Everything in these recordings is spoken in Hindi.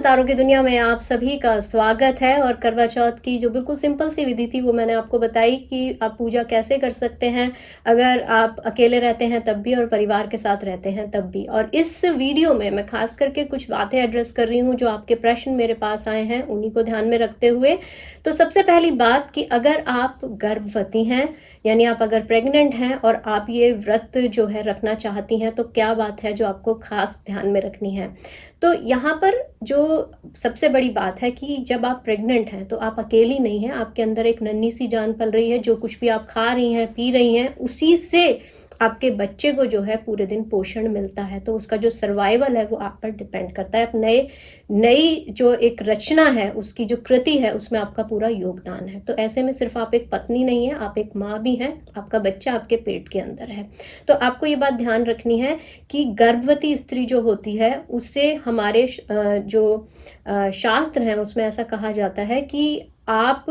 सितारों की दुनिया में आप सभी का स्वागत है। और करवा चौथ की जो बिल्कुल सिंपल सी विधि थी वो मैंने आपको बताई कि आप पूजा कैसे कर सकते हैं, अगर आप अकेले रहते हैं तब भी और परिवार के साथ रहते हैं तब भी। और इस वीडियो में मैं खास करके कुछ बातें एड्रेस कर रही हूँ जो आपके प्रश्न मेरे पास आए हैं, उन्हीं को ध्यान में रखते हुए। तो सबसे पहली बात कि अगर आप गर्भवती हैं, यानी आप अगर प्रेग्नेंट हैं और आप ये व्रत जो है रखना चाहती हैं, तो क्या बात है जो आपको खास ध्यान में रखनी है। तो यहाँ पर जो सबसे बड़ी बात है कि जब आप प्रेग्नेंट हैं तो आप अकेली नहीं हैं, आपके अंदर एक नन्ही सी जान पल रही है। जो कुछ भी आप खा रही हैं, पी रही हैं, उसी से आपके बच्चे को जो है पूरे दिन पोषण मिलता है। तो उसका जो सर्वाइवल है वो आप पर डिपेंड करता है। आप नई जो एक रचना है, उसकी जो कृति है, उसमें आपका पूरा योगदान है। तो ऐसे में सिर्फ आप एक पत्नी नहीं है, आप एक माँ भी हैं, आपका बच्चा आपके पेट के अंदर है। तो आपको ये बात ध्यान रखनी है कि गर्भवती स्त्री जो होती है उससे हमारे जो शास्त्र हैं उसमें ऐसा कहा जाता है कि आप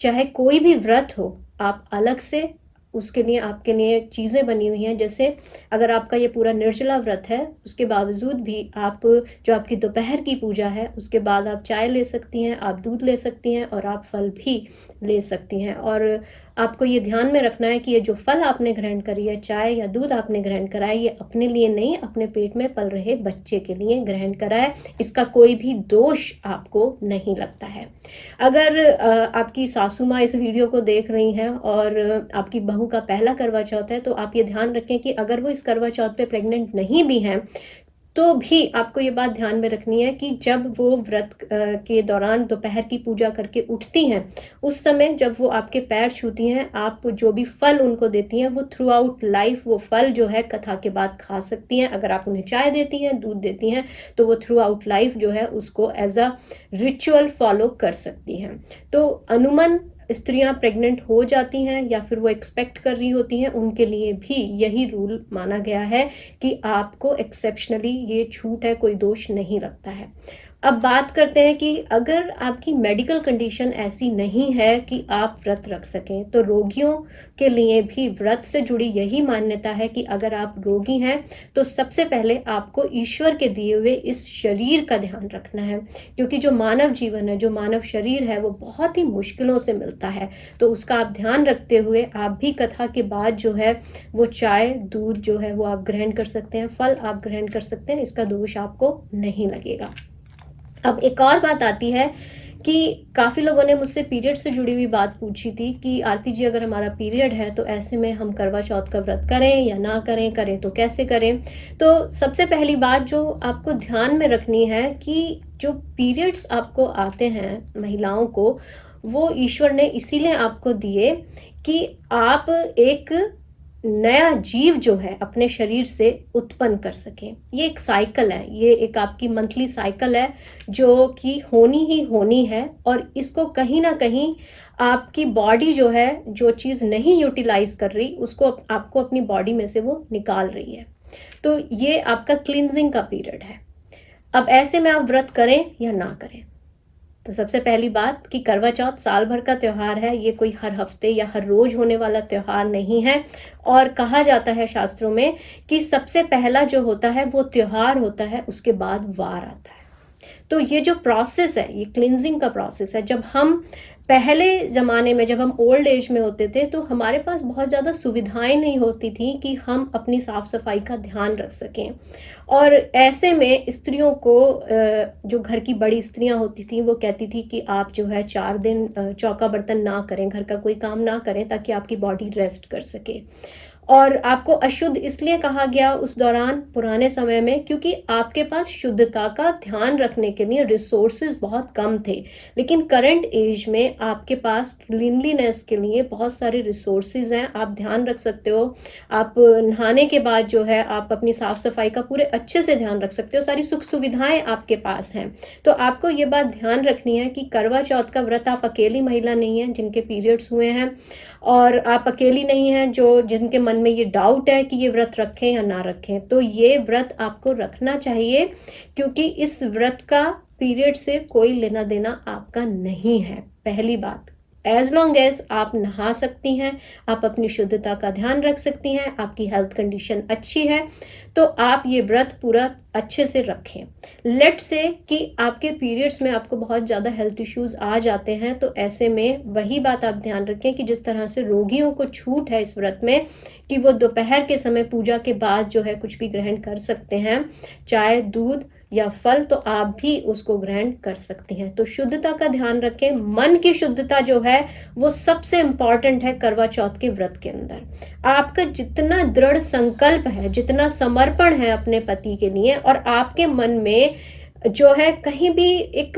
चाहे कोई भी व्रत हो, आप अलग से उसके लिए आपके लिए चीज़ें बनी हुई हैं। जैसे अगर आपका ये पूरा निर्जला व्रत है, उसके बावजूद भी आप जो आपकी दोपहर की पूजा है उसके बाद आप चाय ले सकती हैं, आप दूध ले सकती हैं और आप फल भी ले सकती हैं। और आपको ये ध्यान में रखना है कि ये जो फल आपने ग्रहण करी है, चाय या दूध आपने ग्रहण करा है, ये अपने लिए नहीं, अपने पेट में पल रहे बच्चे के लिए ग्रहण करा है। इसका कोई भी दोष आपको नहीं लगता है। अगर आपकी सासू माँ इस वीडियो को देख रही हैं और आपकी बहू का पहला करवा चौथ है, तो आप ये ध्यान रखें कि अगर वो इस करवा चौथ पे प्रेग्नेंट नहीं भी हैं, तो भी आपको ये बात ध्यान में रखनी है कि जब वो व्रत के दौरान दोपहर की पूजा करके उठती हैं, उस समय जब वो आपके पैर छूती हैं, आप जो भी फल उनको देती हैं वो थ्रू आउट लाइफ वो फल जो है कथा के बाद खा सकती हैं। अगर आप उन्हें चाय देती हैं, दूध देती हैं, तो वो थ्रू आउट लाइफ जो है उसको एज अ रिचुअल फॉलो कर सकती हैं। तो अमूमन स्त्रियां प्रेग्नेंट हो जाती हैं या फिर वो एक्सपेक्ट कर रही होती हैं, उनके लिए भी यही रूल माना गया है कि आपको एक्सेप्शनली ये छूट है, कोई दोष नहीं लगता है। अब बात करते हैं कि अगर आपकी मेडिकल कंडीशन ऐसी नहीं है कि आप व्रत रख सकें, तो रोगियों के लिए भी व्रत से जुड़ी यही मान्यता है कि अगर आप रोगी हैं तो सबसे पहले आपको ईश्वर के दिए हुए इस शरीर का ध्यान रखना है, क्योंकि जो मानव जीवन है, जो मानव शरीर है, वो बहुत ही मुश्किलों से मिलता है। तो उसका आप ध्यान रखते हुए आप भी कथा के बाद जो है वो चाय दूध जो है वो आप ग्रहण कर सकते हैं, फल आप ग्रहण कर सकते हैं, इसका दोष आपको नहीं लगेगा। अब एक और बात आती है कि काफ़ी लोगों ने मुझसे पीरियड से जुड़ी हुई बात पूछी थी कि आरती जी, अगर हमारा पीरियड है तो ऐसे में हम करवा चौथ का व्रत करें या ना करें, करें तो कैसे करें। तो सबसे पहली बात जो आपको ध्यान में रखनी है कि जो पीरियड्स आपको आते हैं महिलाओं को, वो ईश्वर ने इसीलिए आपको दिए कि आप एक नया जीव जो है अपने शरीर से उत्पन्न कर सकें। ये एक साइकिल है, ये एक आपकी मंथली साइकिल है जो कि होनी ही होनी है। और इसको कहीं ना कहीं आपकी बॉडी जो है, जो चीज़ नहीं यूटिलाइज कर रही, उसको आपको अपनी बॉडी में से वो निकाल रही है। तो ये आपका क्लींजिंग का पीरियड है। अब ऐसे में आप व्रत करें या ना करें। तो सबसे पहली बात कि करवा चौथ साल भर का त्योहार है, ये कोई हर हफ्ते या हर रोज होने वाला त्योहार नहीं है। और कहा जाता है शास्त्रों में कि सबसे पहला जो होता है वो त्योहार होता है, उसके बाद वार आता है। तो ये जो प्रोसेस है, ये क्लींजिंग का प्रोसेस है। जब हम पहले ज़माने में, जब हम ओल्ड एज में होते थे, तो हमारे पास बहुत ज़्यादा सुविधाएं नहीं होती थी कि हम अपनी साफ सफाई का ध्यान रख सकें। और ऐसे में स्त्रियों को जो घर की बड़ी स्त्रियां होती थी वो कहती थी कि आप जो है 4 दिन चौका बर्तन ना करें, घर का कोई काम ना करें, ताकि आपकी बॉडी रेस्ट कर सके। और आपको अशुद्ध इसलिए कहा गया उस दौरान पुराने समय में क्योंकि आपके पास शुद्धता का ध्यान रखने के लिए रिसोर्सेज बहुत कम थे। लेकिन करंट एज में आपके पास क्लीनलीनेस के लिए बहुत सारे रिसोर्सेज हैं, आप ध्यान रख सकते हो। आप नहाने के बाद जो है आप अपनी साफ सफाई का पूरे अच्छे से ध्यान रख सकते हो, सारी सुख सुविधाएं आपके पास हैं। तो आपको ये बात ध्यान रखनी है कि करवा चौथ का व्रत आप अकेली महिला नहीं है जिनके पीरियड्स हुए हैं, और आप अकेली नहीं हैं जो जिनके मन में ये डाउट है कि ये व्रत रखें या ना रखें। तो ये व्रत आपको रखना चाहिए, क्योंकि इस व्रत का पीरियड से कोई लेना देना आपका नहीं है, पहली बात। एज लॉन्ग एज आप नहा सकती हैं, आप अपनी शुद्धता का ध्यान रख सकती हैं, आपकी हेल्थ कंडीशन अच्छी है, तो आप ये व्रत पूरा अच्छे से रखें। लेट्स से कि आपके पीरियड्स में आपको बहुत ज़्यादा हेल्थ इश्यूज़ आ जाते हैं, तो ऐसे में वही बात आप ध्यान रखें कि जिस तरह से रोगियों को छूट है इस व्रत में कि वो दोपहर के समय पूजा के बाद जो है कुछ भी ग्रहण कर सकते हैं, चाय, दूध या फल, तो आप भी उसको ग्रहण कर सकती हैं। तो शुद्धता का ध्यान रखें, मन की शुद्धता जो है वो सबसे इम्पॉर्टेंट है करवा चौथ के व्रत के अंदर। आपका जितना दृढ़ संकल्प है, जितना समर्पण है अपने पति के लिए, और आपके मन में जो है कहीं भी एक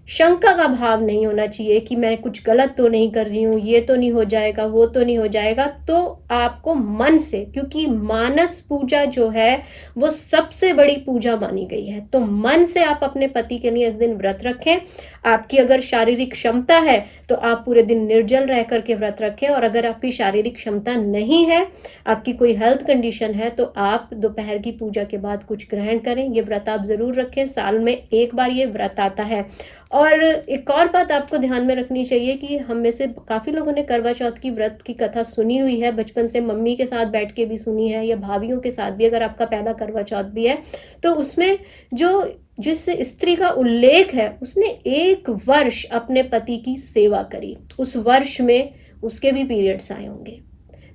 शंका का भाव नहीं होना चाहिए कि मैं कुछ गलत तो नहीं कर रही हूँ, ये तो नहीं हो जाएगा, वो तो नहीं हो जाएगा, तो आपको मन से, क्योंकि मानस पूजा जो है वो सबसे बड़ी पूजा मानी गई है, तो मन से आप अपने पति के लिए इस दिन व्रत रखें। आपकी अगर शारीरिक क्षमता है तो आप पूरे दिन निर्जल रह करके व्रत रखें, और अगर आपकी शारीरिक क्षमता नहीं है, आपकी कोई हेल्थ कंडीशन है, तो आप दोपहर की पूजा के बाद कुछ ग्रहण करें। ये व्रत आप जरूर रखें, साल में एक बार ये व्रत आता है। और एक और बात आपको ध्यान में रखनी चाहिए कि हम में से काफी लोगों ने करवा चौथ की व्रत की कथा सुनी हुई है, बचपन से मम्मी के साथ बैठ के भी सुनी है, या भाभीियों के साथ भी, अगर आपका पहला करवा चौथ भी है, तो उसमें जो जिस स्त्री का उल्लेख है उसने 1 वर्ष अपने पति की सेवा करी, उस वर्ष में उसके भी पीरियड्स आए होंगे।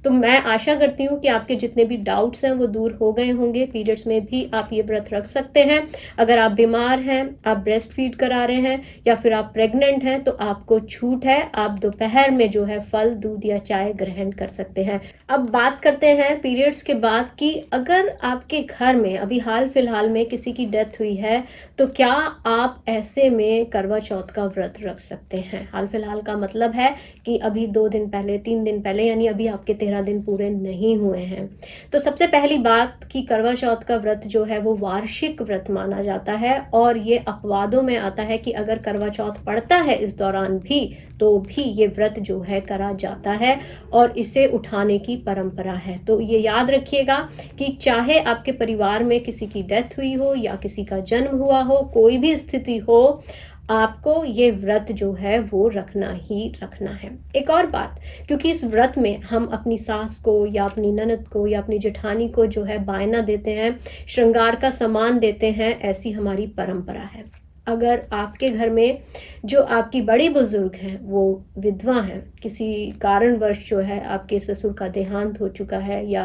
तो मैं आशा करती हूँ कि आपके जितने भी डाउट्स हैं वो दूर हो गए होंगे। पीरियड्स में भी आप ये व्रत रख सकते हैं। अगर आप बीमार हैं, आप ब्रेस्ट फीड करा रहे हैं, या फिर आप प्रेग्नेंट हैं, तो आपको छूट है, आप दोपहर में जो है फल, दूध या चाय ग्रहण कर सकते हैं। अब बात करते हैं पीरियड्स के बाद कि अगर आपके घर में अभी हाल फिलहाल में किसी की डेथ हुई है, तो क्या आप ऐसे में करवा चौथ का व्रत रख सकते हैं। हाल फिलहाल का मतलब है कि अभी 2 दिन पहले, 3 दिन पहले, यानी अभी आपके 13 दिन पूरे नहीं हुए हैं। तो सबसे पहली बात कि करवा चौथ का व्रत जो है वो वार्षिक व्रत माना जाता है, और ये अपवादों में आता है कि अगर करवा चौथ पड़ता है इस दौरान भी, तो भी ये व्रत जो है करा जाता है, और इसे उठाने की परंपरा है। तो ये याद रखिएगा कि चाहे आपके परिवार में किसी की डेथ हुई हो या किसी का जन्म हुआ हो, कोई भी स्थिति हो, आपको ये व्रत जो है वो रखना ही रखना है। एक और बात, क्योंकि इस व्रत में हम अपनी सास को या अपनी ननद को या अपनी जेठानी को जो है बायना देते हैं, श्रृंगार का सामान देते हैं, ऐसी हमारी परंपरा है। अगर आपके घर में जो आपकी बड़ी बुजुर्ग हैं वो विधवा हैं, किसी कारणवश जो है आपके ससुर का देहांत हो चुका है, या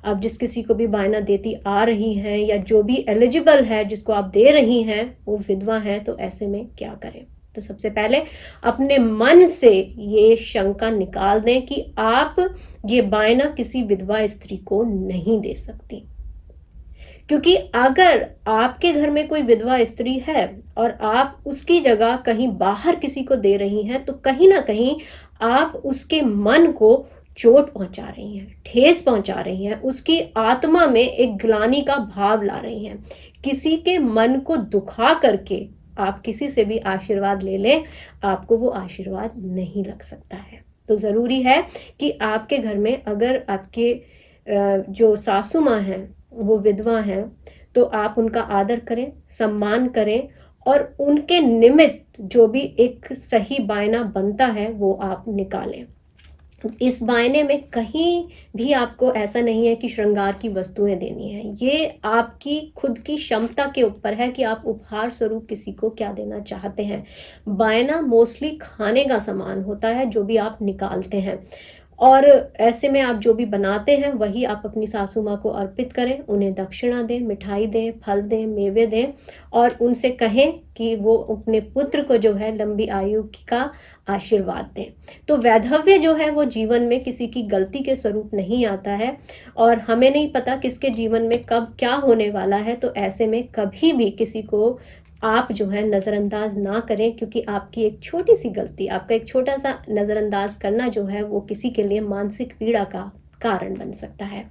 आप जिस किसी को भी बायना देती आ रही हैं, या जो भी एलिजिबल है जिसको आप दे रही हैं वो विधवा है, तो ऐसे में क्या करें। तो सबसे पहले अपने मन से ये शंका निकाल दें कि आप ये बायना किसी विधवा स्त्री को नहीं दे सकती, क्योंकि अगर आपके घर में कोई विधवा स्त्री है और आप उसकी जगह कहीं बाहर किसी को दे रही हैं, तो कहीं ना कहीं आप उसके मन को चोट पहुंचा रही हैं, ठेस पहुंचा रही हैं, उसकी आत्मा में एक ग्लानि का भाव ला रही हैं। किसी के मन को दुखा करके आप किसी से भी आशीर्वाद ले लें, आपको वो आशीर्वाद नहीं लग सकता है। तो जरूरी है कि आपके घर में अगर आपके जो सासू माँ हैं वो विधवा हैं, तो आप उनका आदर करें, सम्मान करें, और उनके निमित्त जो भी एक सही बायना बनता है वो आप निकालें। इस बायने में कहीं भी आपको ऐसा नहीं है कि श्रृंगार की वस्तुएं देनी है, ये आपकी खुद की क्षमता के ऊपर है कि आप उपहार स्वरूप किसी को क्या देना चाहते हैं। बायना मोस्टली खाने का सामान होता है जो भी आप निकालते हैं, और ऐसे में आप जो भी बनाते हैं वही आप अपनी सासू माँ को अर्पित करें, उन्हें दक्षिणा दें, मिठाई दें, फल दें, मेवे दें, और उनसे कहें कि वो अपने पुत्र को जो है लंबी आयु का आशीर्वाद दें। तो वैधव्य जो है वो जीवन में किसी की गलती के स्वरूप नहीं आता है, और हमें नहीं पता किसके जीवन में कब क्या होने वाला है, तो ऐसे में कभी भी किसी को आप जो है नज़रअंदाज ना करें, क्योंकि आपकी एक छोटी सी गलती, आपका एक छोटा सा नज़रअंदाज करना जो है वो किसी के लिए मानसिक पीड़ा का कारण बन सकता है।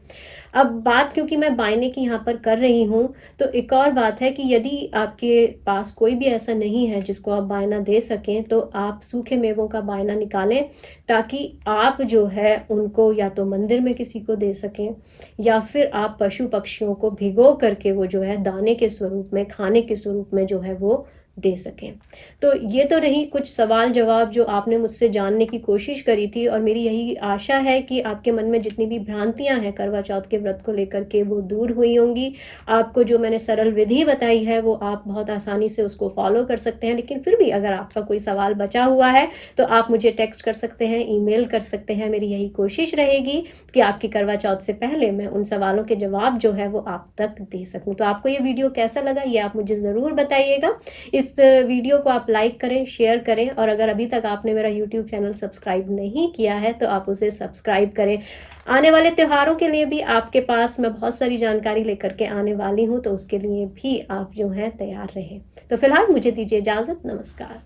अब बात क्योंकि मैं बायने की यहाँ पर कर रही हूँ, तो एक और बात है कि यदि आपके पास कोई भी ऐसा नहीं है जिसको आप बायना दे सकें, तो आप सूखे मेवों का बायना निकालें, ताकि आप जो है उनको या तो मंदिर में किसी को दे सकें, या फिर आप पशु पक्षियों को भिगो करके वो जो है दाने के स्वरूप में, खाने के स्वरूप में जो है वो दे सकें। तो ये तो रही कुछ सवाल जवाब जो आपने मुझसे जानने की कोशिश करी थी, और मेरी यही आशा है कि आपके मन में जितनी भी भ्रांतियाँ हैं करवा चौथ के व्रत को लेकर के वो दूर हुई होंगी। आपको जो मैंने सरल विधि बताई है वो आप बहुत आसानी से उसको फ़ॉलो कर सकते हैं। लेकिन फिर भी अगर आपका कोई सवाल बचा हुआ है तो आप मुझे टेक्स्ट कर सकते हैं, ईमेल कर सकते हैं। मेरी यही कोशिश रहेगी कि आपकी करवा चौथ से पहले मैं उन सवालों के जवाब जो है वो आप तक दे सकूँ। तो आपको ये वीडियो कैसा लगा ये आप मुझे ज़रूर बताइएगा। इस वीडियो को आप लाइक करें, शेयर करें, और अगर अभी तक आपने मेरा यूट्यूब चैनल सब्सक्राइब नहीं किया है तो आप उसे सब्सक्राइब करें। आने वाले त्योहारों के लिए भी आपके पास मैं बहुत सारी जानकारी लेकर के आने वाली हूँ, तो उसके लिए भी आप जो हैं तैयार रहें। तो फिलहाल मुझे दीजिए इजाज़त, नमस्कार।